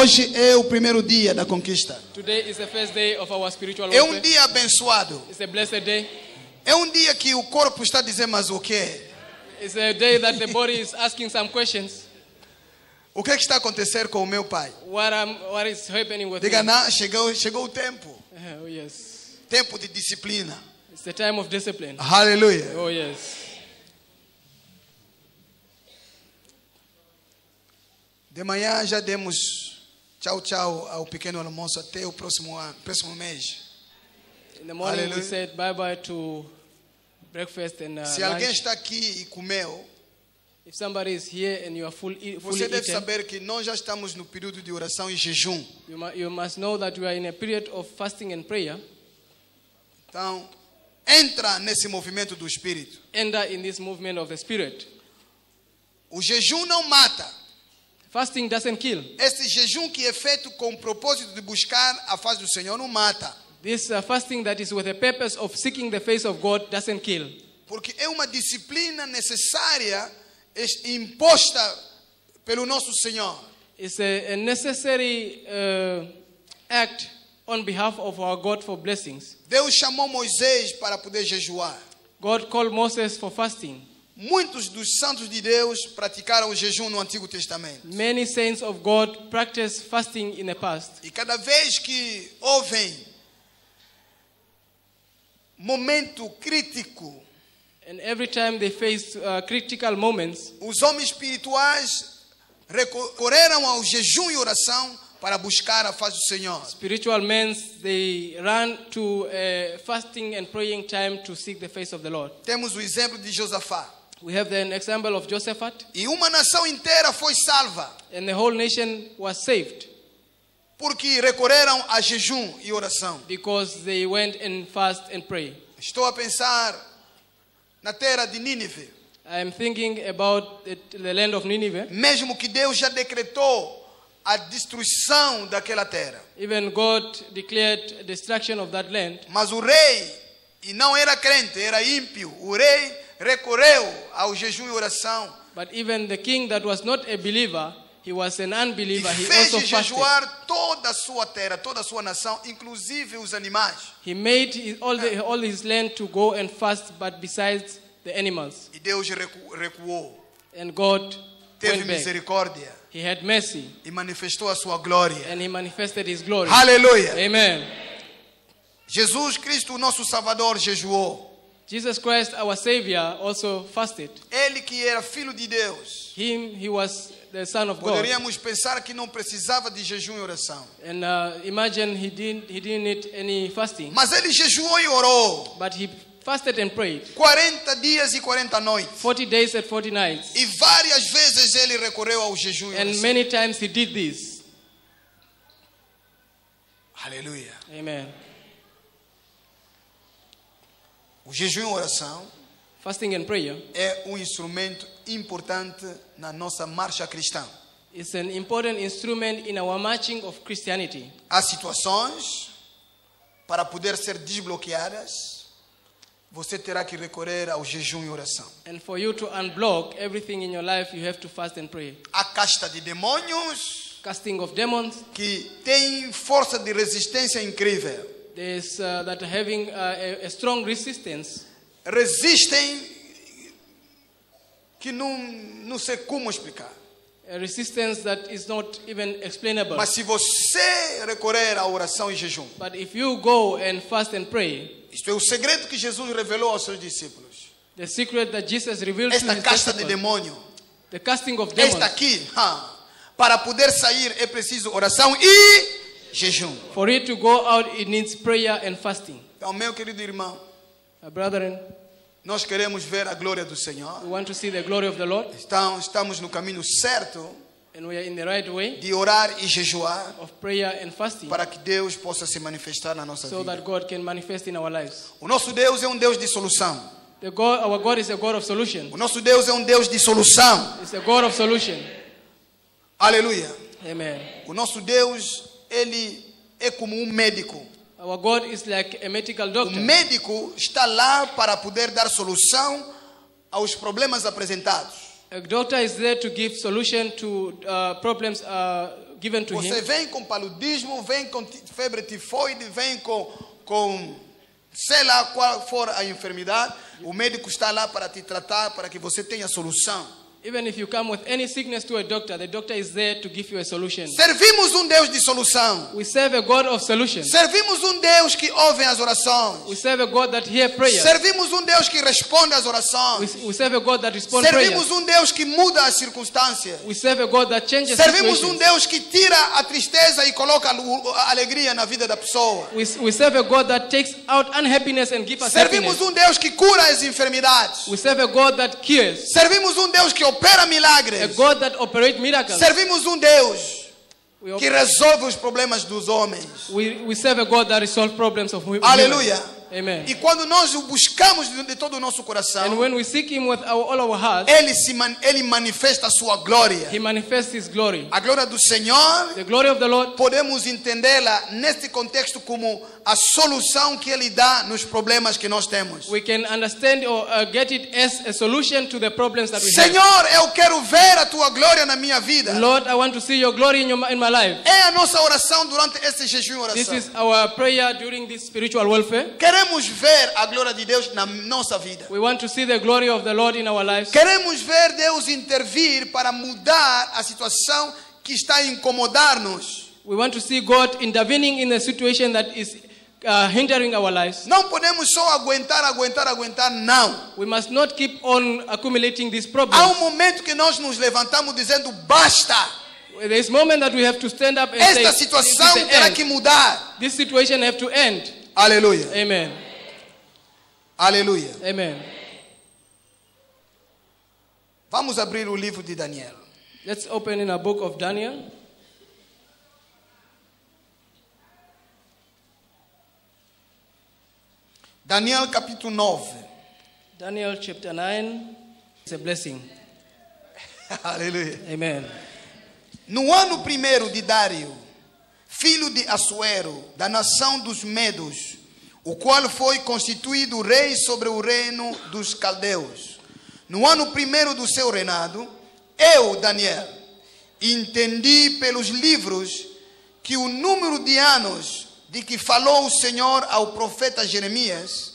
Hoje é o primeiro dia da conquista. Today is the first day of our spiritual É warfare. dia abençoado. It's a blessed day. É dia que o corpo está dizendo, mas o quê? It's a day that the body is asking some questions. O que está acontecendo com o meu pai? What is happening with Diga, me? não, chegou o tempo. Oh yes. Tempo de disciplina. It's the time of discipline. Aleluia. Oh yes. De manhã já demos tchau ao pequeno almoço até o próximo mês. In the morning we Hallelujah. said bye-bye to breakfast and Se alguém lunch. está aqui e comeu, If somebody is here and you are fully você deve eaten, saber que nós já estamos no período de oração e jejum. you must know that we are in a period of fasting and prayer. Então, entra nesse movimento do Espírito. Enter in this movement of the Spirit. O jejum não mata. Fasting doesn't kill. Esse jejum que é feito com o propósito de buscar a face do Senhor não mata. This fasting that is with the purpose of seeking the face of God doesn't kill. Porque é uma disciplina necessária imposta pelo nosso Senhor. It's a necessary act on behalf of our God for blessings. Deus chamou Moisés para poder jejuar. God called Moses for fasting. Muitos dos santos de Deus praticaram o jejum no Antigo Testamento. Many saints of God practiced fasting in the past. E cada vez que ouvem momento crítico, And every time they faced critical moments, os homens espirituais recorreram ao jejum e oração para buscar a face do Senhor. spiritual men, they ran to fasting and praying time to seek the face of the Lord. Temos o exemplo de Josafá. We have an example of Josaphat, E uma nação inteira foi salva and the whole nation was saved porque recorreram a jejum e oração. because they went and fast and pray. Estou a pensar na terra de Nínive. I am thinking about the land of Nineveh. Mesmo que Deus já decretou a destruição daquela terra. Even God declared destruction of that land. Mas o rei, e não era crente, era ímpio, o rei recorreu ao jejum e oração But even the king that was not a believer, he was an e unbeliever, he fez also fasted. jejuar toda a sua terra, toda a sua nação, inclusive os animais. He made all his land to go and fast, but besides the animals. E Deus recuou, And God teve went back. misericórdia He had mercy, e manifestou a sua glória. and he manifested his glory. Aleluia! Amen. Jesus Cristo, nosso Salvador, jejuou. Jesus Christ, our Savior, also fasted. Ele que era filho de Deus. He was the Son of God. Poderíamos pensar que não precisava de jejum e oração. And imagine he didn't need any fasting, Mas ele jejuou e orou. but he fasted and prayed 40 dias e 40 noites. 40 days and 40 nights. E várias vezes ele recorreu ao jejum e And oração. many times he did this. Aleluia. Amen. O jejum e oração Fasting and prayer é um instrumento importante na nossa marcha cristã. is an important instrument in our marching of Christianity. Há situações para poder ser desbloqueadas, você terá que recorrer ao jejum e oração. And for you to unblock everything in your life, you have to fast and pray. Há casta de demônios Casting of demons, que têm força de resistência incrível. there's that having a strong resistance. Resistem que não sei como explicar. A resistance that is not even explainable. Mas se você recorrer à oração e jejum, But if you go and fast and pray, isto é o segredo que Jesus revelou aos seus discípulos. the secret that Jesus revealed to Esta his casta de disciples, demônio, the casting of demons, esta aqui, para poder sair é preciso oração e jejum. for it to go out, it needs prayer and fasting. Então, meu querido irmão, Brethren, nós queremos ver a glória do Senhor. we want to see the glory of the Lord, Então, estamos no caminho certo and we are in the right way de orar e jejuar of prayer and fasting, para que Deus possa se manifestar na nossa so vida. that God can manifest in our lives. O nosso Deus é um Deus de solução. Our God is a God of solution. O nosso Deus é um Deus de solução. It's a God of solution. Aleluia. Amen. O nosso Deus, ele é como um médico. Our God is like a medical O doctor. médico está lá para poder dar solução aos problemas apresentados. A doctor is there to give solution to problems given to Você him. vem com paludismo, vem com febre tifoide, vem com sei lá qual for a enfermidade. O médico está lá para te tratar, para que você tenha solução. Even if you come with any sickness to a doctor, the doctor is there to give you a solution. Servimos um Deus de solução. We serve a God of solutions. Servimos um Deus que ouve as orações. We serve a God that hears prayers. Servimos um Deus que responde às orações. We serve a God that responds prayers. Servimos um Deus que muda as circunstâncias. We serve a God that changes Servimos situations. um Deus que tira a tristeza e coloca a alegria na vida da pessoa. We serve a God that takes out unhappiness and gives us Servimos happiness. um Deus que cura as enfermidades. We serve a God that cures. Servimos um Deus que opera A milagres. God that operates miracles. Servimos um Deus We, que resolve os problemas dos homens. we serve a God that resolves problems of humans. Aleluia. Amen. E quando nós o buscamos de todo o nosso coração, And when we seek Him with all our hearts, Ele manifesta a sua glória. He manifests His glory. A glória do Senhor, The glory of the Lord, podemos entendê-la neste contexto como a solução que Ele dá nos problemas que nós temos. we can understand or get it as a solution to the problems that we have. Senhor, eu quero ver a tua glória na minha vida. Lord, I want to see your glory in my life. É a nossa oração durante este jejum e This oração. is our prayer during this spiritual warfare. Queremos ver a glória de Deus na nossa vida. We want to see the glory of the Lord in our lives. Queremos ver Deus intervir para mudar a situação que está a incomodar-nos. We want to see God intervening in the situation that is hindering our lives. Não podemos só aguentar, não. We must not keep on accumulating these Há problems. momento que nós nos levantamos dizendo basta. There is a moment that we have to stand up and say, Esta "This is situação the terá end. que mudar. This situation have to end." Aleluia. Amen. Aleluia. Amen. Vamos abrir o livro de Daniel. Let's open in a book of Daniel. Daniel capítulo 9. Daniel chapter 9. It's a blessing. Aleluia. Amen. No ano primeiro de Dário, filho de Assuero, da nação dos Medos, o qual foi constituído rei sobre o reino dos caldeus. No ano primeiro do seu reinado, eu, Daniel, entendi pelos livros que o número de anos de que falou o Senhor ao profeta Jeremias,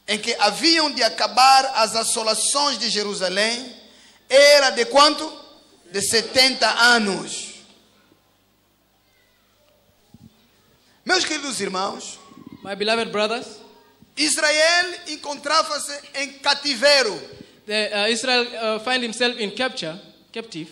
em que haviam de acabar as assolações de Jerusalém, era de quanto? De 70 anos. Meus queridos irmãos, My beloved brothers, Israel encontrava-se em cativeiro. Israel find himself in captive.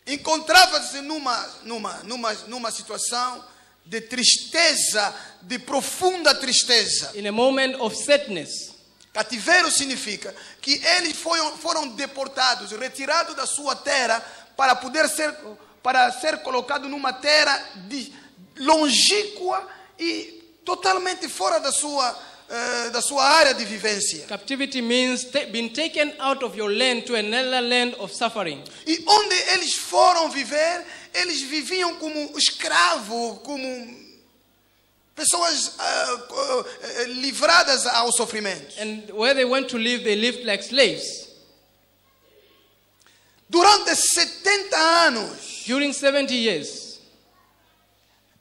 Encontrava-se numa situação de tristeza, de profunda tristeza. In a moment of sadness. Cativeiro significa que eles foram deportados, retirados da sua terra para ser colocado numa terra longínqua e totalmente fora da sua área de vivência. Captivity means being taken out of your land to another land of suffering. E onde eles foram viver, eles viviam como escravos, como pessoas livradas ao sofrimento. And where they went to live, they lived like slaves. Durante 70 anos, During 70 years,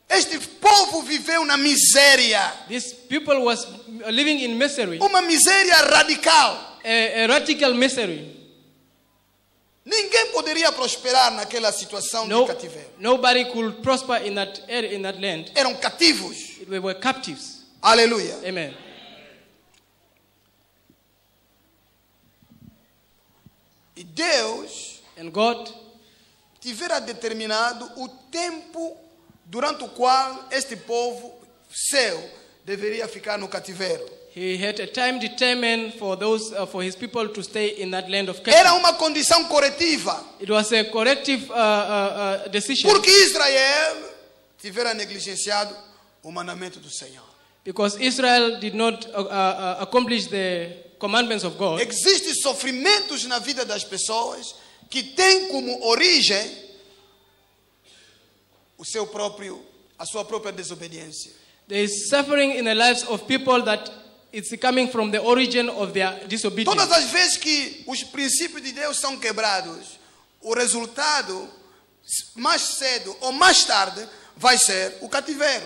este povo viveu na miséria. these people was living in misery, Uma miséria radical. a radical misery. Ninguém poderia prosperar naquela situação de cativeiro. Nobody could prosper in that area, in that land. Eram cativos. They were captives. Aleluia. Amen. E Deus And God tivera determinado o tempo durante o qual este povo seu deveria ficar no cativeiro. He had a time determined for his people to stay in that land of Era captivity. uma condição corretiva. It was a corrective decision Porque Israel tivera negligenciado o mandamento do Senhor. because Israel did not accomplish the commandments of God. Existem sofrimentos na vida das pessoas que têm como origem a sua própria desobediência. There is suffering in the lives of people that it's coming from the origin of their disobedience. Todas as vezes que os princípios de Deus são quebrados, o resultado mais cedo ou mais tarde, vai ser o cativeiro.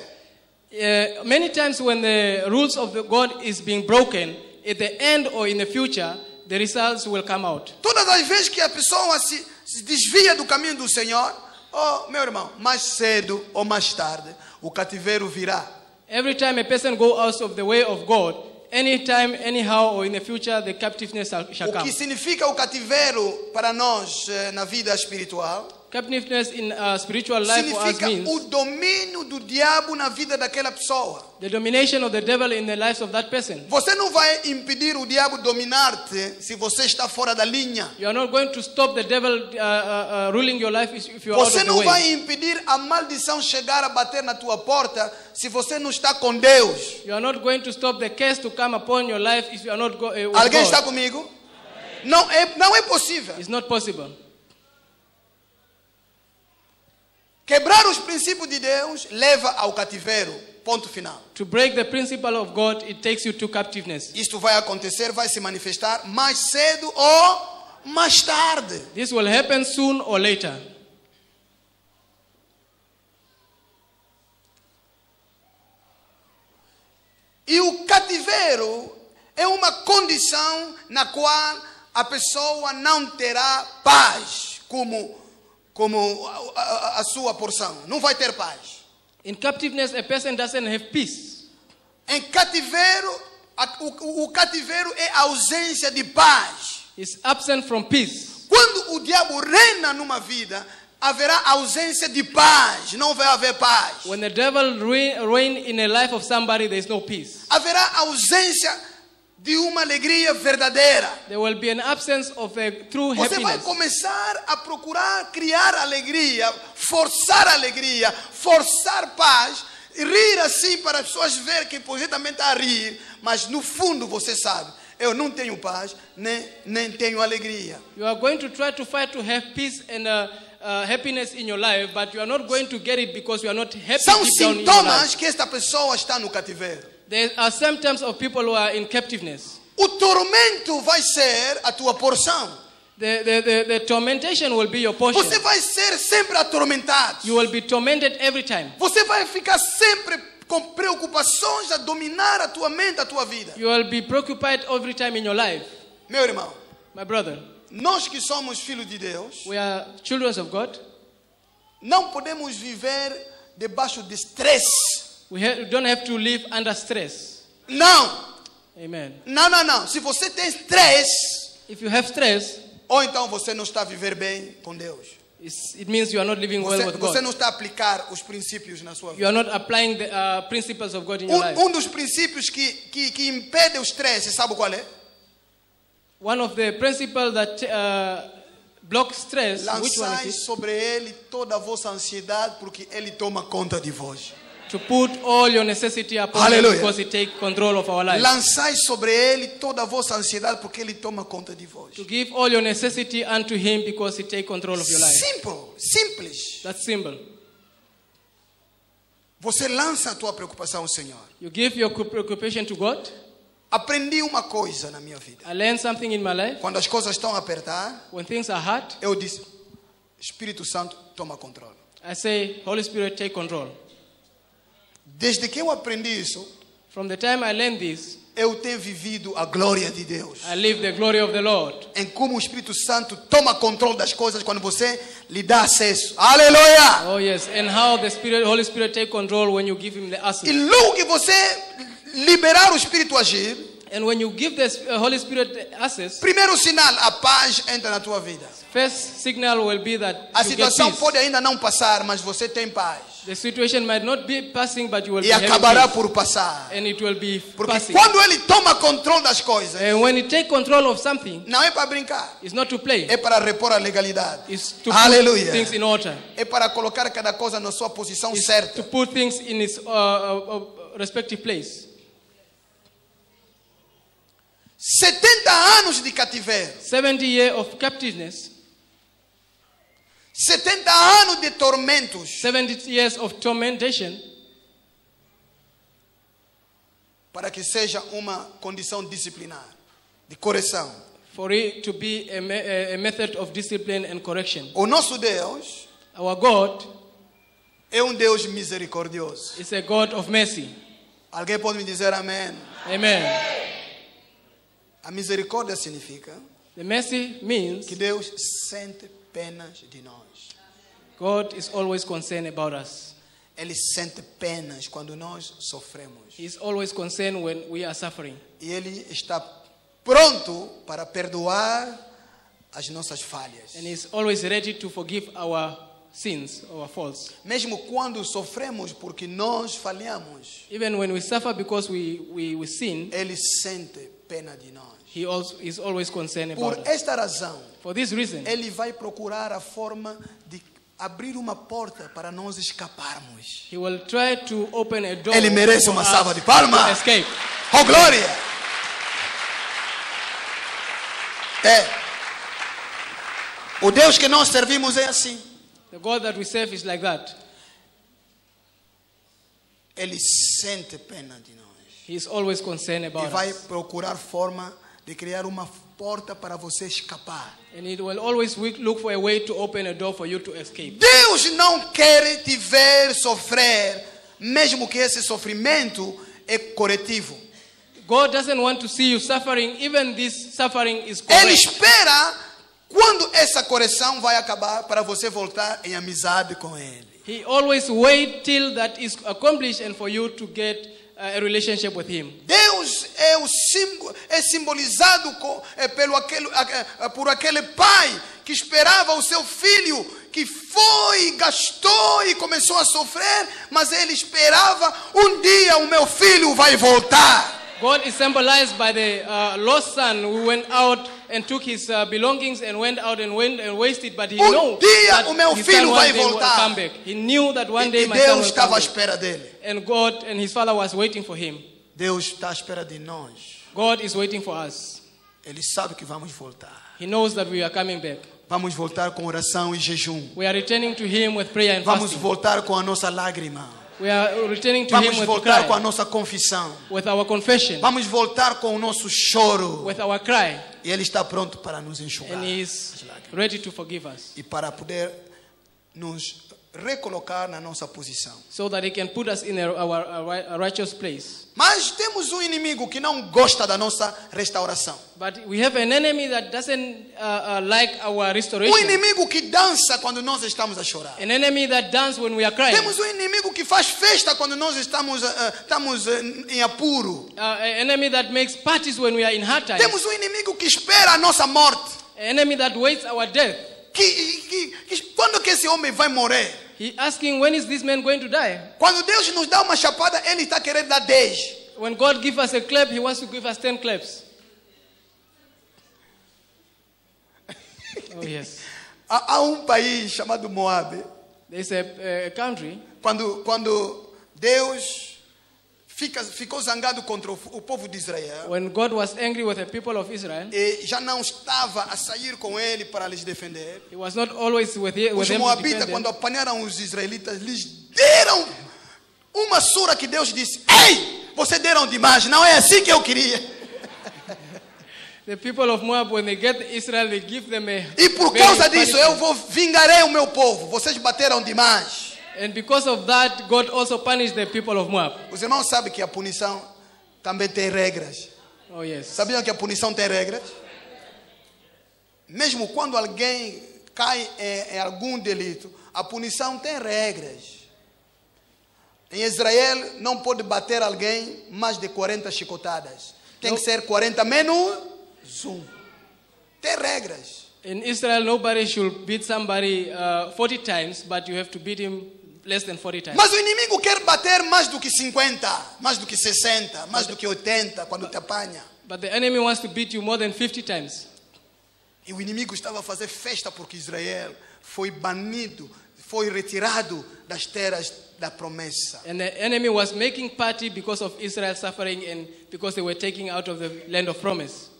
Many times when the rules of the God is being broken, at the end or in the future, the results will come out. Todas as vezes que a pessoa se desvia do caminho do Senhor, oh, meu irmão, mais cedo ou mais tarde, o cativeiro virá. Every time a person goes out of the way of God, anytime, anyhow, or in the future, the captiveness shall O come. que significa o cativeiro para nós na vida espiritual? Captiveness in spiritual life for us Significa means o domínio do diabo na vida daquela pessoa. the domination of the devil in the lives of that person. Você não vai impedir o diabo dominar-te se você está fora da linha. You are not going to stop the devil ruling your life if you are out Você of the não way. vai impedir a maldição chegar a bater na tua porta se você não está com Deus. You are not going to stop the curse to come upon your life if you are not with Alguém God. está comigo? Não é possível. It's not possible. Quebrar os princípios de Deus leva ao cativeiro. Ponto final. To break the principle of God, it takes you to captiveness. Isto vai acontecer, vai se manifestar mais cedo ou mais tarde. This will happen soon or later. E o cativeiro é uma condição na qual a pessoa não terá paz como a sua porção. Não vai ter paz. In captiveness, a person doesn't have peace. Em cativeiro, o cativeiro é ausência de paz. It's absent from peace. Quando o diabo reina numa vida, haverá ausência de paz. Não vai haver paz. When the devil reign in a life of somebody, there is no peace. Haverá ausência de uma alegria verdadeira. There will be an absence of a true Você vai happiness. começar a procurar criar alegria, forçar paz, rir assim para as pessoas verem que projetamente está a rir, mas no fundo você sabe, eu não tenho paz, nem tenho alegria. You are going to try to fight to have peace and happiness in your life, but you are not going to get it because you are not happy São deep down in your life. sintomas que esta pessoa está no cativeiro. There are symptoms of people who are in captiveness. O tormento vai ser a tua porção. The tormentation will be your portion. Você vai ser sempre atormentado. You will be tormented every time. Você vai ficar sempre com preocupações a dominar a tua mente, a tua vida. You will be preoccupied every time in your life. Meu irmão, My brother, nós que somos filhos de Deus, we are children of God. não podemos viver debaixo de estresse. We don't have to live under stress. Não, Amen. não. Se você tem estresse, If you have stress, ou então você não está a viver bem com Deus. it means you are not living well with Você God. não está a aplicar os princípios na sua You vida. are not applying the principles of God in your life. Dos princípios que impede o estresse, sabe qual é? One of the principles that block stress, which one Lançai is it? sobre ele toda a vossa ansiedade, porque ele toma conta de vós. To put all your necessity upon Hallelujah. Him because He takes control of our life. Lançai sobre ele toda a vossa ansiedade, porque ele toma conta de vós. To give all your necessity unto Him because He takes control of your life. Simples. That's simple. Você lança a tua preocupação ao Senhor. You give your preoccupation to God. Aprendi uma coisa na minha vida. I learned something in my life. Quando as coisas estão a apertar, When things are hard, eu disse: Espírito Santo, toma controle. I say, Holy Spirit, take control. Desde que eu aprendi isso, From the time I learned this, eu tenho vivido a glória de Deus. I live the glory of the Lord. Em como o Espírito Santo toma controle das coisas quando você lhe dá acesso. Aleluia! Oh yes, and how the Holy Spirit take control when you give Him the E access. logo que você liberar o Espírito agir, And when you give the Holy Spirit the access, primeiro sinal, a paz entra na tua vida. first signal will be that A you get situação peace. pode ainda não passar, mas você tem paz. The situation might not be passing, but you will E be having acabará peace. por passar. And it will be Porque passing. quando ele toma controle das coisas, And when you take control of something, não é para brincar, it's not to play. é para repor a legalidade. It's to put Aleluia! things in order. É para colocar cada coisa na sua posição To certa. put things in its respective place. 70 anos de cativeiro, 70 years of captiveness, 70 anos de tormentos, 70 years of tormentation, para que seja uma condição disciplinar, de correção. for it to be a method of discipline and correction. O nosso Deus Our God é um Deus misericordioso. is a God of mercy. Alguém pode me dizer amém? Amen. A misericórdia significa The mercy means que Deus sente penas de nós. God is always concerned about us. Ele sente penas quando nós sofremos. He is always concerned when we are suffering. E Ele está pronto para perdoar as nossas falhas. And He is always ready to forgive our sins, our faults. Mesmo quando sofremos porque nós falhamos, Even when we suffer because we sin, Ele sente pena de nós. He also is always concerned Por about us. esta razão, For this reason, Ele vai procurar a forma de abrir uma porta para nós escaparmos. He will try to open a door Ele merece for uma us salva de to palmas. escape. Oh, glória! O Deus que nós servimos é assim. The God that we serve is like that. Ele sente pena de nós. He is always concerned E about vai us. procurar forma de criar uma porta para você escapar. And He will always look for a way to open a door for you to escape. Deus não quer te ver sofrer, mesmo que esse sofrimento é corretivo. God doesn't want to see you suffering, even this suffering is Ele correct. espera quando essa correção vai acabar para você voltar em amizade com Ele. He always wait till that is accomplished and for you to get a relationship with Him. Deus é simbolizado por aquele pai que esperava o seu filho, que foi, gastou e começou a sofrer, mas ele esperava um dia o meu filho vai voltar. God is symbolized by the lost son who went out and took his belongings and went out and wasted, but he knew dia that o meu his filho son vai one day will voltar. come back. He knew that one day E my son Deus will estava come à back. espera dele. And God and his father was waiting for him. Deus está à espera de nós. God is waiting for us. Ele sabe que vamos voltar. He knows that we are coming back. Vamos voltar com oração e jejum. We are returning to Him with prayer and Vamos fasting. voltar com a nossa lágrima. We are returning to Vamos Him with voltar com a cry, nossa confissão. with our confession, Vamos voltar com o nosso choro. with our cry. E Ele está pronto para nos enxugar. And He is ready to forgive us, E para poder nos recolocar na nossa posição. so that He can put us in a righteous place. Mas temos um inimigo que não gosta da nossa restauração. But we have an enemy that doesn't like our restoration. Um inimigo que dança quando nós estamos a chorar. An enemy that dances when we are crying. Temos um inimigo que faz festa quando nós estamos em apuro. An enemy that makes parties when we are in hard times. Temos um inimigo que espera a nossa morte. An enemy that waits our death. Quando que esse homem vai morrer? He asking, when is this man going to die? Quando Deus nos dá uma chapada, Ele está querendo dar 10. When God gives us a clap, He wants to give us 10 claps. Oh yes. Há um país chamado Moab. There's a country. Quando Deus ficou zangado contra o povo de Israel, When God was angry with the people of Israel, e já não estava a sair com ele para lhes defender, He was not always with os them to moabitas, defend quando them. apanharam os israelitas, lhes deram uma surra que Deus disse: ei, vocês deram demais, não é assim que eu queria. The people of Moab, when they get Israel, they give them a E por very causa disso punishment. vingarei o meu povo. Vocês bateram demais. And because of that, God also punished the people of Moab. Os irmãos sabem que a punição também tem regras. Oh yes. Sabiam que a punição tem regras? Mesmo quando alguém cai em algum delito, a punição tem regras. Em Israel não pode bater alguém mais de 40 chicotadas. Tem que ser 40 menos 1. Tem regras. In Israel, nobody should beat somebody 40 times, but you have to beat him less than 40 times. Mas o inimigo quer bater mais do que 50, mais do que 60, mais do que 80 quando te apanha. But the enemy wants to beat you more than 50 times. E o inimigo estava a fazer festa porque Israel foi banido, foi retirado das terras da promessa. And the enemy was making party because of Israel's suffering and because they were taking out of the land of promise.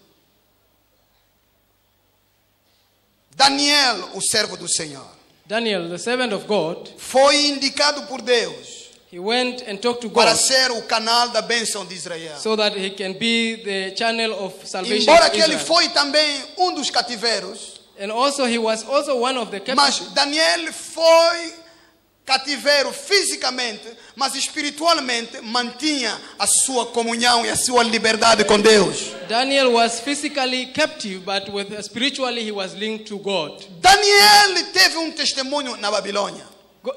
Daniel, o servo do Senhor, Daniel, the servant of God, foi indicado por Deus he went and talked to para God ser o canal da bênção de Israel. so that he can be the channel of salvation Embora to que ele Israel. foi também um dos cativeiros, And also he was also one of the Mas captives. Daniel foi cativeiro fisicamente, mas espiritualmente mantinha a sua comunhão e a sua liberdade com Deus. Daniel was physically captive, but spiritually he was linked to God. Daniel teve testemunho na Babilônia.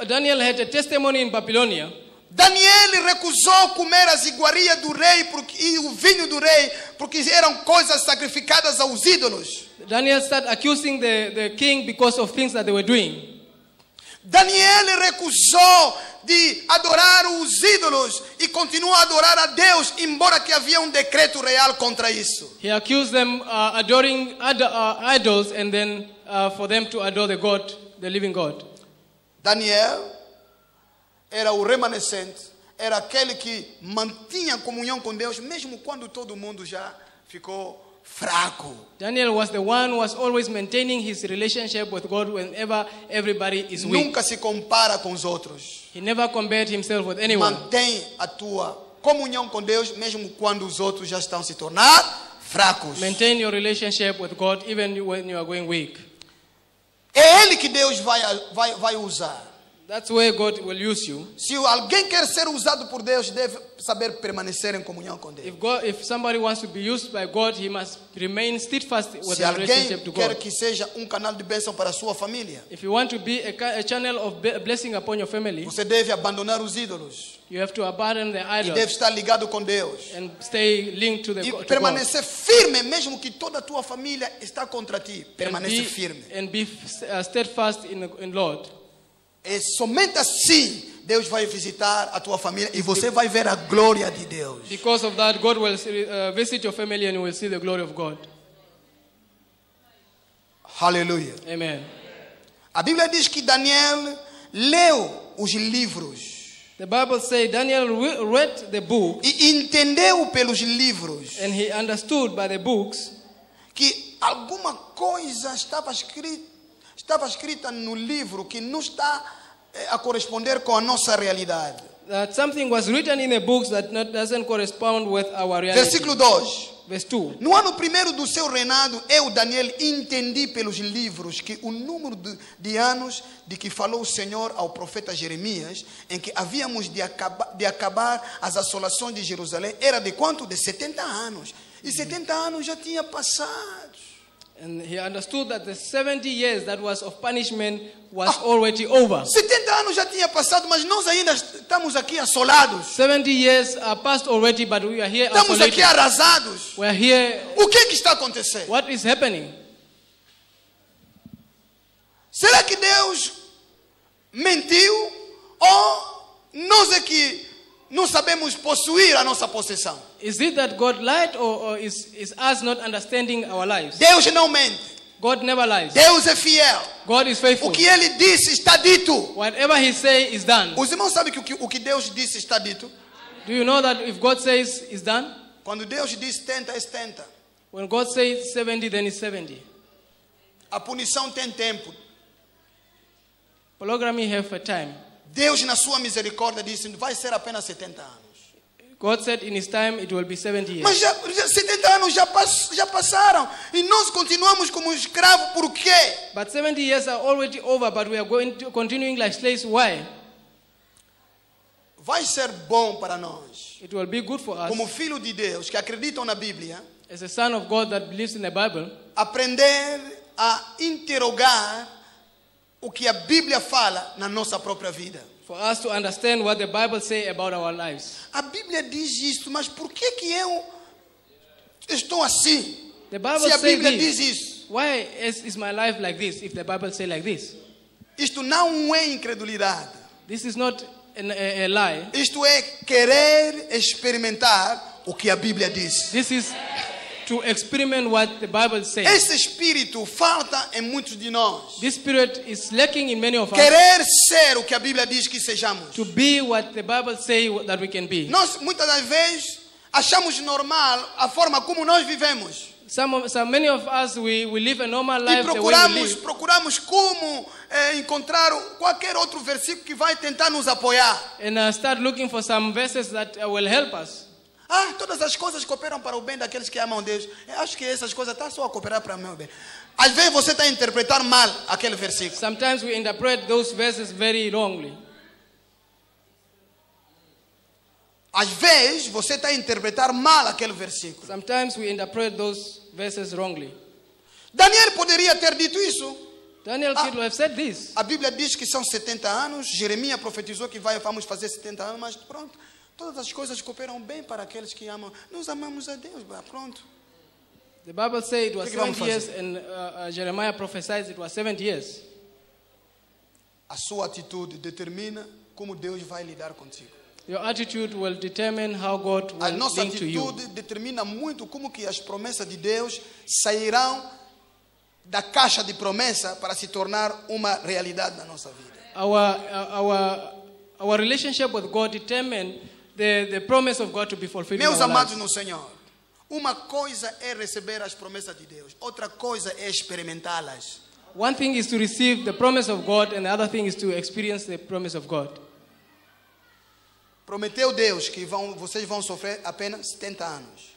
Daniel had a testimony in Babylonia. Daniel recusou comer as iguarias do rei e o vinho do rei, porque eram coisas sacrificadas aos ídolos. Daniel started accusing the king because of things that they were doing. Daniel recusou de adorar os ídolos e continuou a adorar a Deus, embora que havia decreto real contra isso. He accused them adoring idols and then for them to adore the God, the living God. Daniel era o remanescente, era aquele que mantinha comunhão com Deus, mesmo quando todo mundo já ficou fraco. Daniel was the one who was always maintaining his relationship with God whenever everybody is weak. Nunca se compara com os outros. He never compared himself with anyone. Mantém a tua comunhão com Deus, mesmo quando os outros já estão se tornar fracos. Maintain your relationship with God even when you are going weak. É Ele que Deus vai usar. That's where God will use you. Se alguém quer ser usado por Deus, deve saber permanecer em comunhão com Deus. If somebody wants to be used by God, he must remain steadfast with Se the alguém relationship to quer God. que seja canal de bênção para a sua família, If you want to be a channel of blessing upon your family, você deve abandonar os ídolos you have to abandon the e deve idols estar ligado com Deus and stay linked to e God. permanecer firme, mesmo que toda a tua família está contra ti. Permanece firme. And be steadfast in Lord. É somente assim Deus vai visitar a tua família e você vai ver a glória de Deus. Because of that, God will visit your family and you will see the glory of God. Aleluia. Amen. A Bíblia diz que Daniel leu os livros The Bible says Daniel read the book e entendeu pelos livros and he understood by the books que alguma coisa estava escrita no livro que não está a corresponder com a nossa realidade. that something was written in the books that doesn't correspond with our reality. Versículo 2. Verse 2. No ano primeiro do seu reinado, eu, Daniel, entendi pelos livros que o número de anos de que falou o Senhor ao profeta Jeremias, em que havíamos de acabar as assolações de Jerusalém, era de quanto? De 70 anos. E 70 anos já tinha passado. And he understood that the 70 years that was of punishment was already over. 70 anos já tinha passado, mas nós ainda estamos aqui assolados. 70 years are past already, but we are here Estamos aqui isolated. arrasados. We are here. O que está acontecendo? What is happening? Será que Deus mentiu? Ou nós é que não sabemos possuir a nossa possessão? Is it that God lied or is us not understanding our lives? Deus não mente. God never lies. Deus é fiel. God is faithful. O que Ele disse está dito. Whatever he says is done. Os irmãos sabem que o que Deus disse está dito? Do you know that if God says it's done? Quando Deus diz tenta, é tenta. When God says 70, then it's 70. A punição tem tempo. Polygamy have a time. Deus, na sua misericórdia, disse vai ser apenas 70 anos. God said in his time it will be 70 years. Mas já 70 anos já passaram. E nós continuamos como escravos. Por quê? But 70 years are already over, but we are continuing like slaves. Why? Vai ser bom para nós, It will be good for us, como filho de Deus, que acreditam na Bíblia, as a son of God that believes in the Bible, aprender a interrogar o que a Bíblia fala na nossa própria vida. for us to understand what the Bible says about our lives. A Bíblia diz isso, mas por que eu estou assim? The Bible Se a says Bíblia this. diz isso. Why is my life like this if the Bible says like this? Isto não é incredulidade. This is not a lie. Isto é querer experimentar o que a Bíblia diz. This is to experiment what the Bible says. Esse espírito falta em muitos de nós. This spirit is lacking in many of us Querer ser o que a Bíblia diz que sejamos. to be what the Bible says that we can be. Nós muitas das vezes achamos normal a forma como nós vivemos. Many of us we live a normal E life the way we live. procuramos como encontrar qualquer outro versículo que vai tentar nos apoiar. And start looking for some verses that will help us. Todas as coisas cooperam para o bem daqueles que amam Deus. Eu acho que essas coisas estão só a cooperar para o meu bem. Às vezes você está a interpretar mal aquele versículo. Sometimes we interpret those verses very wrongly. Às vezes você está a interpretar mal aquele versículo. Sometimes we interpret those verses wrongly. Daniel poderia ter dito isso. Daniel could have said this. A Bíblia diz que são 70 anos. Jeremias profetizou que vamos fazer 70 anos, mas pronto. Todas as coisas cooperam bem para aqueles que amam. Nós amamos a Deus, pronto. The Bible said it was que vamos 70 years, and Jeremiah prophesied it was 70 years. A sua atitude determina como Deus vai lidar contigo. Your attitude will determine how God A will nossa link to you. atitude determina muito como que as promessas de Deus sairão da caixa de promessa para se tornar uma realidade na nossa vida. Our relationship with God determine the promise of God to be fulfilled in Meus our amados lives. no Senhor, uma coisa é receber as promessas de Deus, outra coisa é experimentá-las. One thing is to receive the promise of God, and the other thing is to experience the promise of God. Prometeu Deus que vocês vão sofrer apenas 70 anos.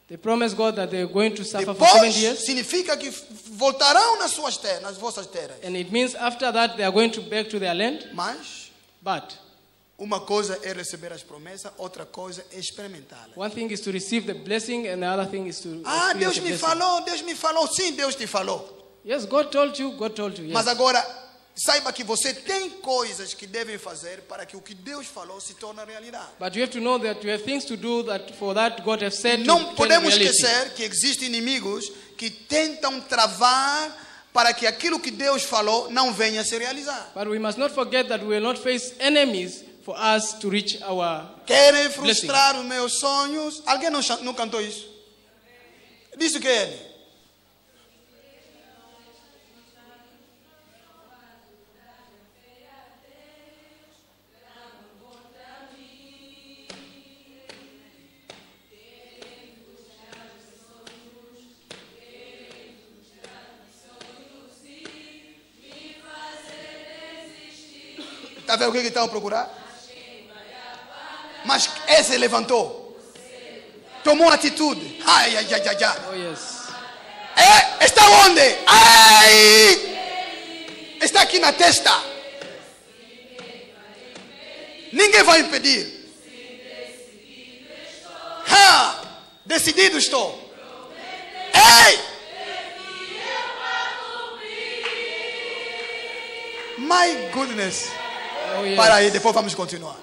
They promised God that they're going to suffer for 70 Depois years, significa que voltarão nas vossas terras. and it means after that they are going to back to their land. Mas But uma coisa é receber as promessas, outra coisa é experimentá-las. one thing is to receive the blessing, and the other thing is to Deus experience the me blessing. Deus me falou. Sim, Deus te falou. Yes, God told you. Yes. Mas agora, saiba que você tem coisas que devem fazer para que o que Deus falou se torne realidade. But you have to know that you have things to do that for that God has said to Não turn podemos reality. esquecer que existem inimigos que tentam travar para que aquilo que Deus falou não venha a se realizar. But we must not forget that we will not face enemies for us to reach our... Querem frustrar os meus sonhos. Alguém não cantou isso? Disse o que é ele? Está vendo o que estão a procurar? Mas esse levantou. Tomou atitude. Ai. Oh, yes. Está onde? Ai! Está aqui na testa. Ninguém vai impedir. Decidido estou. Ei! My goodness. Oh, yes. Para aí, depois vamos continuar.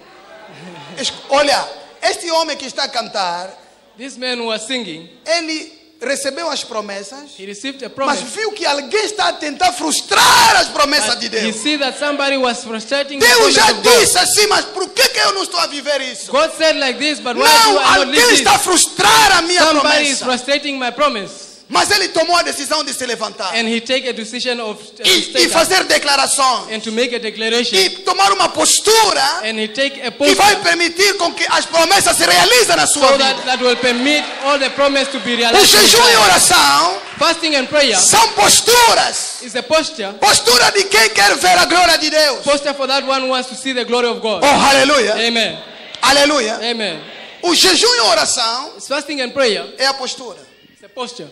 Olha, este homem que está a cantar, This man who was singing, ele recebeu as promessas, he received a mas promise. viu que alguém está a tentar frustrar as promessas But de he Deus. see that somebody was frustrating the Deus promise já of God. disse assim, mas por que eu não estou a viver isso? God said like this, but why Não, do I not alguém live está a this? frustrar a minha Somebody is promessa. frustrating my promise. Mas ele tomou a decisão de se levantar And he take a decision of e stand up fazer declarações and to make a declaration. e tomar uma postura And he take a que vai posture permitir com que as promessas se realizem na sua so vida. that will permit all the promise to be O realized. in his jejum e life. oração Fasting and prayer são posturas. is a posture. Postura de quem quer ver a glória de Deus. Posture for that one who wants to see the glory of God. Oh, aleluia. Amen. Aleluia. Amen. O jejum e oração It's fasting and prayer. é a postura. It's a posture.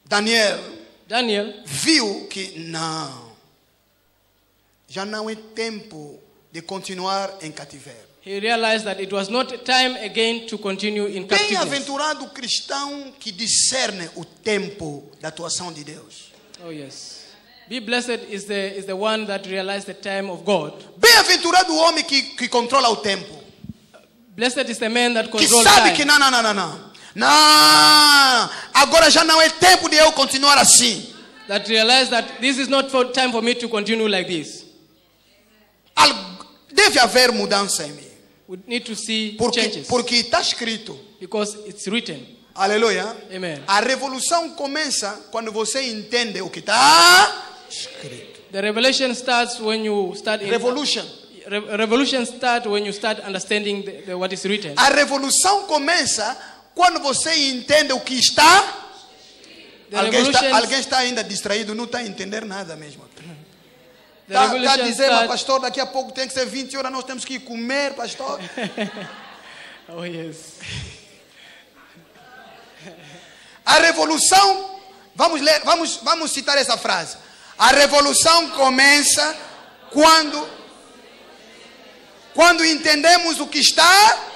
Daniel Daniel viu que já não é tempo de continuar em cativeiro. he realized that it was not time again to continue in captivity. Bem-aventurado o cristão que discerne o tempo da atuação de Deus. Oh yes. Be blessed is the one that realized the time of God. Bem-aventurado o homem que controla o tempo. Blessed is the man that Que controls sabe time. que não, agora já não é tempo de eu continuar assim. That realized that this is not time for me to continue like this. Deve haver mudança em mim. We need to see Porque changes. está escrito. Because it's written. Aleluia. Amen. A revolução começa quando você entende o que está escrito. The revelation starts when you start in Revolution. revolution starts when you start understanding what is written. A revolução começa quando você entende o que está. The Alguém está ainda distraído, não está a entender nada mesmo. The Está revolution dizendo, starts. pastor, daqui a pouco tem que ser 20 horas, nós temos que ir comer, pastor. Oh yes. A revolução, vamos ler, vamos citar essa frase. A revolução começa quando entendemos o que está.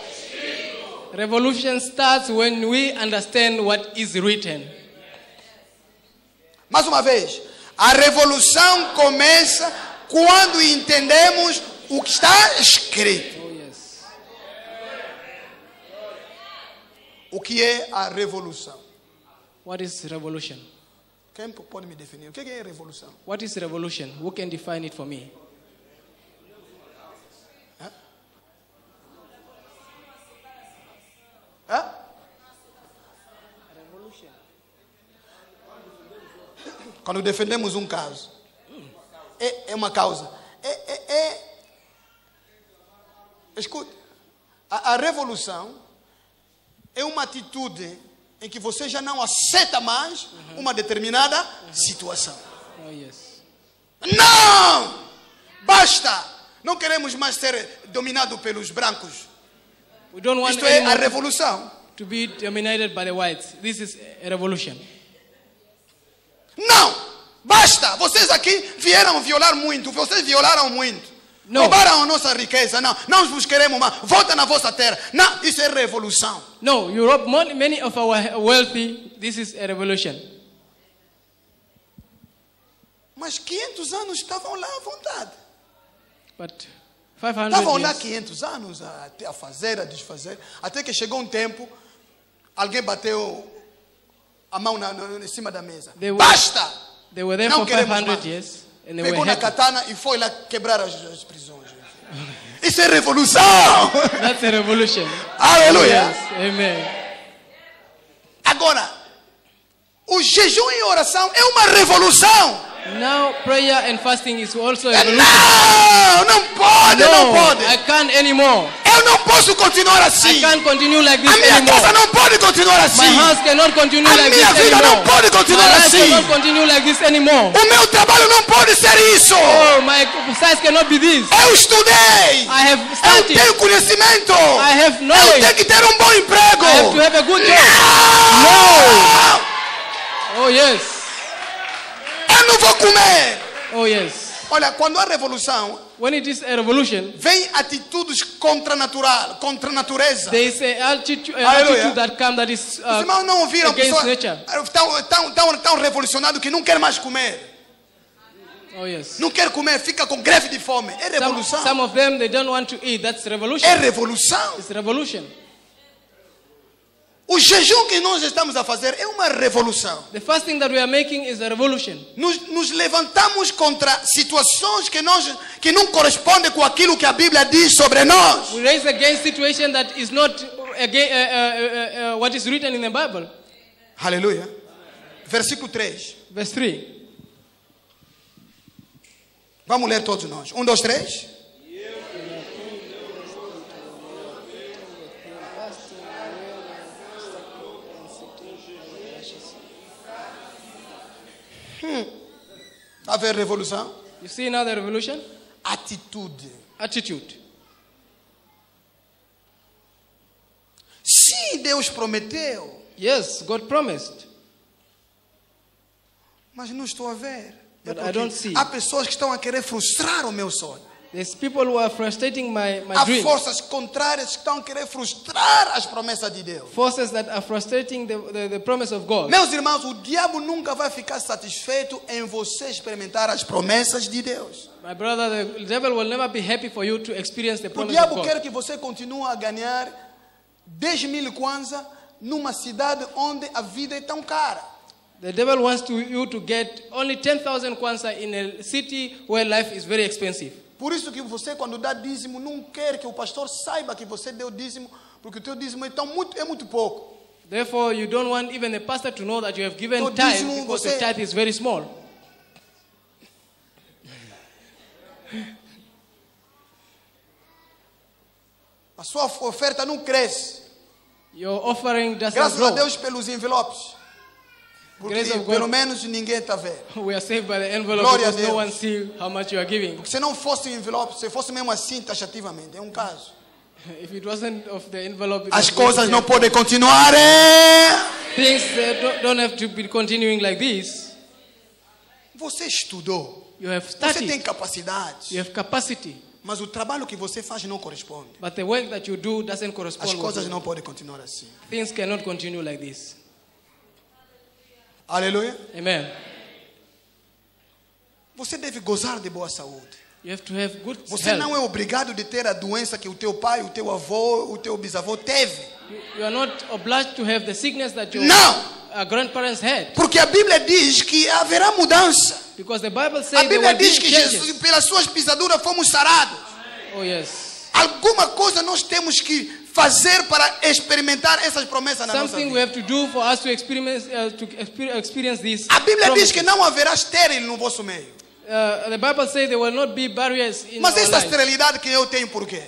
Revolution starts when we understand what is written. Mais uma vez, a revolução começa quando entendemos o que está escrito. Oh, yes. O que é a revolução? What is revolution? Quem pode me definir? O que é revolução? What is revolution? Who can define it for me? Hã? Quando defendemos um caso, é uma causa. Escute, a revolução é uma atitude em que você já não aceita mais uma determinada situação. Oh, yes. Não! Basta! Não queremos mais ser dominados pelos brancos. We don't want Isto é a anymore revolução. to be dominated by the whites. This is a revolution. Não! Basta! Vocês aqui vieram violar muito. Vocês violaram muito. Não. Roubaram a nossa riqueza. Não, nós vos queremos mais. Volta na vossa terra. Não, isso é revolução. No, you rob many of our wealthy. This is a revolution. Mas 500 anos estavam lá à vontade. But 500 Estavam lá years, 500 anos a fazer, a desfazer. Até que chegou um tempo, alguém bateu a mão em cima da mesa. Basta! they were there Não for queremos 500 mais. years and they Pegou were na happy. katana e foi lá quebrar as prisões. Isso é revolução! That's a revolution. Aleluia! Yes, amen. Agora, o jejum e oração é uma revolução. Now prayer and fasting is also a revolution. Não pode, não pode. I can't anymore. Eu não posso continuar assim. I can't continue like A this minha casa anymore. não pode continuar My assim. house cannot continue A like minha this vida não anymore. pode My continuar life assim. cannot continue like this anymore. O meu trabalho não pode ser isso. Oh, my size cannot be this. Eu estudei. I have Eu studied. tenho conhecimento. I have Eu knowledge. tenho que ter um bom emprego. I have to have a good job. Não! Oh, yes. Eu não vou comer. Oh, yes. Olha, quando há revolução, When it is a revolution, vem atitudes contra a natureza. there is an attitude Hallelujah. that comes that is Os irmãos não ouviram against pessoas nature. tão revolucionados que não querem mais comer. Oh, yes. Não quer comer, fica com greve de fome. É revolução. Some of them, they don't want to eat. That's revolution. É revolução. It's revolution. O jejum que nós estamos a fazer é uma revolução. The first thing that we are making is a revolution. Nos levantamos contra situações que não correspondem com aquilo que a Bíblia diz sobre nós. We raise against situation that is not what is written in the Bible. Aleluia. Versículo 3. Verse 3. Vamos ler todos nós. 1, 2, 3. Está a ver revolução? You see now the revolution? Atitude. Attitude. Sim, Deus prometeu, Yes, God promised. mas não estou a ver. É But I porque don't see. há pessoas que estão a querer frustrar o meu sonho. There's people who are frustrating my Há dreams. forças contrárias que estão a querer frustrar as promessas de Deus. Forces that are frustrating the promise of God. Meus irmãos, o diabo nunca vai ficar satisfeito em você experimentar as promessas de Deus. My brother, the devil will never be happy for you to experience the O promise of diabo God. quer que você continue a ganhar 10.000 kwanza numa cidade onde a vida é tão cara. The devil wants you to get only 10,000 kwanza in a city where life is very expensive. Por isso que você, quando dá dízimo, não quer que o pastor saiba que você deu dízimo, porque o teu dízimo é muito pouco. Therefore, you don't want even the pastor to know that you have given Então, tithe dízimo because você- the tithe is very small. A sua oferta não cresce. Your offering doesn't Graças grow. a Deus pelos envelopes. Porque Grace of God. pelo menos ninguém está vendo. We are saved by the envelope Glória a because no Deus. one see how much you are giving. Se não fosse envelope, se fosse mesmo assim taxativamente, é um caso. If it wasn't of the envelope, it As was going to coisas be não a- podem continuar. Things don't have to be continuing like this. Você estudou. You have Você tem studied. capacidade. You have capacity. Mas o trabalho que você faz não corresponde. But the work that you do doesn't As correspond with coisas it. não podem continuar assim. Things cannot continue like this. Aleluia. Amen. Você deve gozar de boa saúde. You have to have good Você health. não é obrigado de ter a doença que o teu pai, o teu avô, o teu bisavô teve. You are not obliged to have the sickness that your Não. grandparents had. Porque a Bíblia diz que haverá mudança. Because the Bible A says there Bíblia will be diz que Jesus, changes. pelas suas pisaduras fomos sarados. Oh yes. Alguma coisa nós temos que fazer para experimentar essas promessas na nossa Something we vida. have to do for us to experience this. A Bíblia diz que promises. não haverá estéril no vosso meio. The Bible says there will not be barriers in Mas our essa life. esterilidade que eu tenho, por quê?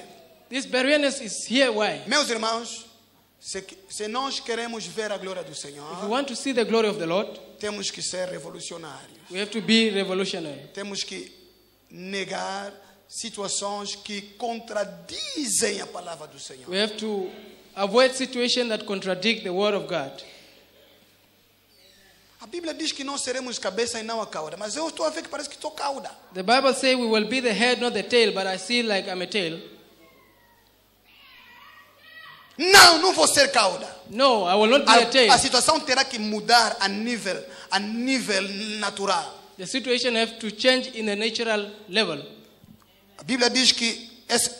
This barrenness is here. Why? Meus irmãos, se nós queremos ver a glória do If we Senhor, want to see the glory of the Lord, temos que ser revolucionários. we have to be revolutionary. Temos que negar situações que contradizem a palavra do Senhor. We have to avoid situations that contradict the word of God. A Bíblia diz que nós seremos cabeça e não a cauda, mas eu estou a ver que parece que estou cauda. The Bible says we will be the head, not the tail, but I see like I'm a tail. Não vou ser cauda. No, I will not be a tail. A situação terá que mudar a nível natural. The situation have to change in the natural level. A Bíblia diz que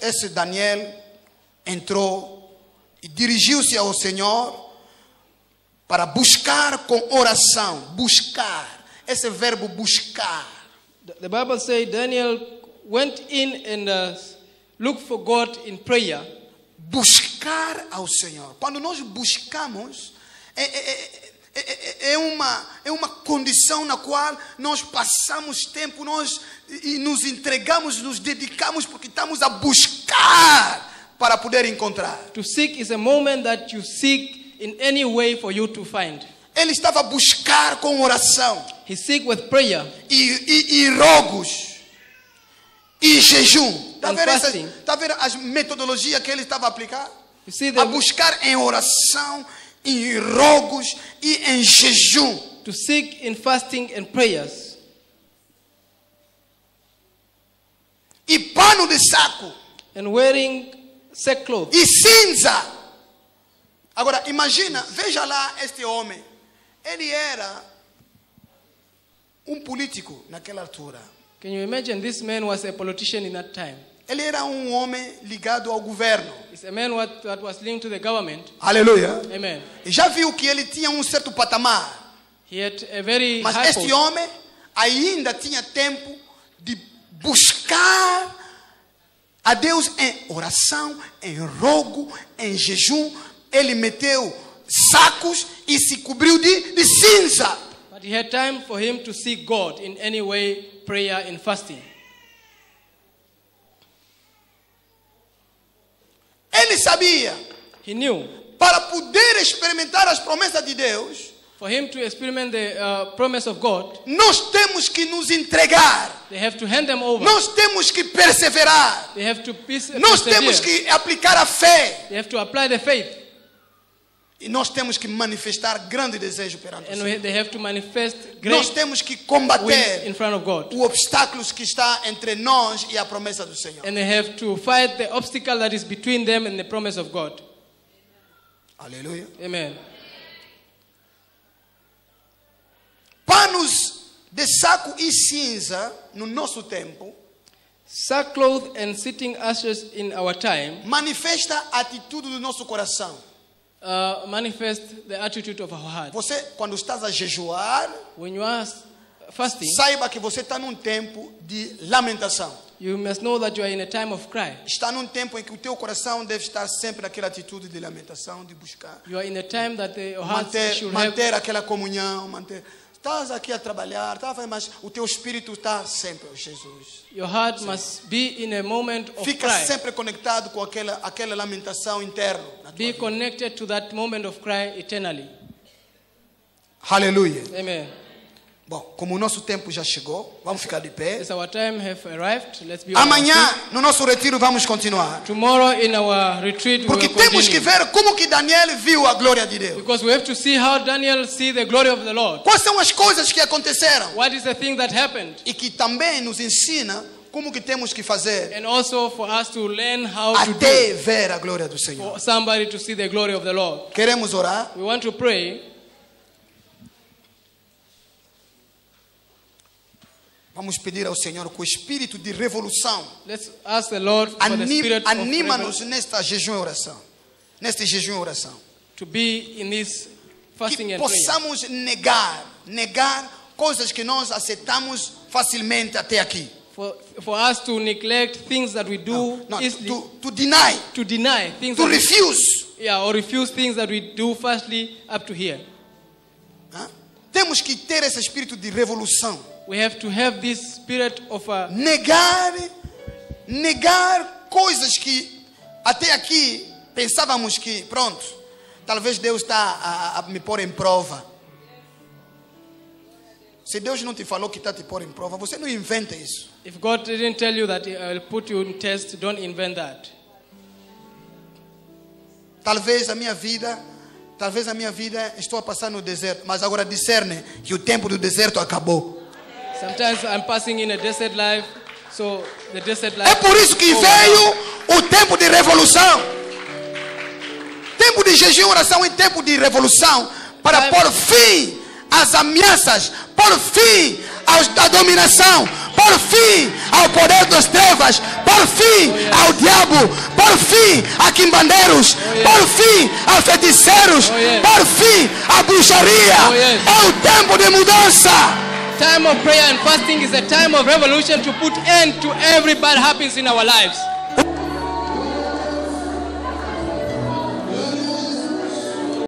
esse Daniel entrou e dirigiu-se ao Senhor para buscar com oração. Buscar. Esse verbo buscar. The Bible says Daniel went in and looked for God in prayer. Buscar ao Senhor. Quando nós buscamos, é uma condição na qual nós passamos tempo, e nos entregamos, nos dedicamos, porque estamos a buscar para poder encontrar. To seek is a moment that you seek in any way for you to find. Ele estava a buscar com oração He seek with prayer. e rogos e jejum. Está And fasting. a ver as metodologias que ele estava a aplicar? You see A buscar em oração, em rogos e em jejum. to seek in fasting and prayers. E pano de saco And wearing sackcloth. e cinza. Agora imagina, veja lá este homem. Ele era político naquela altura. Can you imagine this man was a politician in that time? Ele era homem ligado ao governo. It's a man that was linked to the government. Aleluia. Amen. E já viu que ele tinha certo patamar. He had a very Mas high este post. homem ainda tinha tempo de buscar a Deus em oração, em rogo, em jejum. Ele meteu sacos e se cobriu de cinza. But he had time for him to seek God in any way, prayer and fasting. Ele sabia, He knew para poder experimentar as promessas de Deus, for him to experiment the promise of God, nós temos que nos entregar. they have to hand them over. Nós temos que perseverar. They have to Nós temos persevere. que aplicar a fé. They have to apply the faith. E nós temos que manifestar grande desejo perante o And Senhor. they have to manifest Nós great temos que will combater in front of God. o obstáculo que está entre nós e a promessa do Senhor. And they have to fight the obstacle that is between them and the promise of God. Aleluia. Amen. Panos de saco e cinza no nosso tempo Sackcloth and sitting ashes in our time manifesta a atitude do nosso coração. manifest the attitude of our heart. Você, quando estás a jejuar, When you are fasting, saiba que você está num tempo de lamentação. you must know that you are in a time of cry. Está num tempo em que o teu coração deve estar sempre naquela atitude de lamentação, de buscar. You are in a time that your heart should Manter aquela comunhão, manter. Estás aqui a trabalhar, mas o teu espírito está sempre, oh Jesus. your heart must be in a moment of Fica cry. sempre conectado com aquela lamentação interna. na tua Be vida. connected to that moment of cry eternally. Aleluia. Amen. Bom, como o nosso tempo já chegou, vamos ficar de pé. As our time have arrived, let's be on our Amanhã, feet. no nosso retiro, vamos continuar. Tomorrow in our retreat we Porque will temos que continue. ver como que Daniel viu a glória de Deus. Because we have to see how Daniel see the glory of the Lord. Quais são as coisas que aconteceram? What is the thing that happened? E que também nos ensina como que temos que fazer And also for us to learn how to até do ver a glória do Senhor. for somebody to see the glory of the Lord. Queremos orar? We want to pray. Vamos pedir ao Senhor com o espírito de revolução. Let's ask the Lord for the spirit of Anima-nos revel- nesta jejum e oração. Neste jejum e oração. to be in this fasting Que and prayer. possamos negar coisas que nós aceitamos facilmente até aqui. For us to neglect things that we do Não, easily, to deny, to deny things to that refuse. or refuse things that we do firstly up to here. Hã? Temos que ter esse espírito de revolução. We have to have this spirit of Negar coisas que até aqui pensávamos que, pronto, talvez Deus está a me pôr em prova. Se Deus não te falou que está a te pôr em prova, você não inventa isso. If God didn't tell you that I'll put you in test, don't invent that. Talvez a minha vida estou a passar no deserto, mas agora discerne que o tempo do deserto acabou. Sometimes I'm passing in a desert life, so the desert É life. por isso que veio o tempo de revolução. Tempo de jejum e oração é tempo de revolução para pôr fim às ameaças, pôr fim à dominação, pôr fim ao poder das trevas, pôr fim ao diabo, pôr fim a quimbandeiros, pôr fim a feiticeiros, pôr fim à bruxaria. É o tempo de mudança. Time of prayer and fasting is a time of revolution to put end to every bad habits in our lives.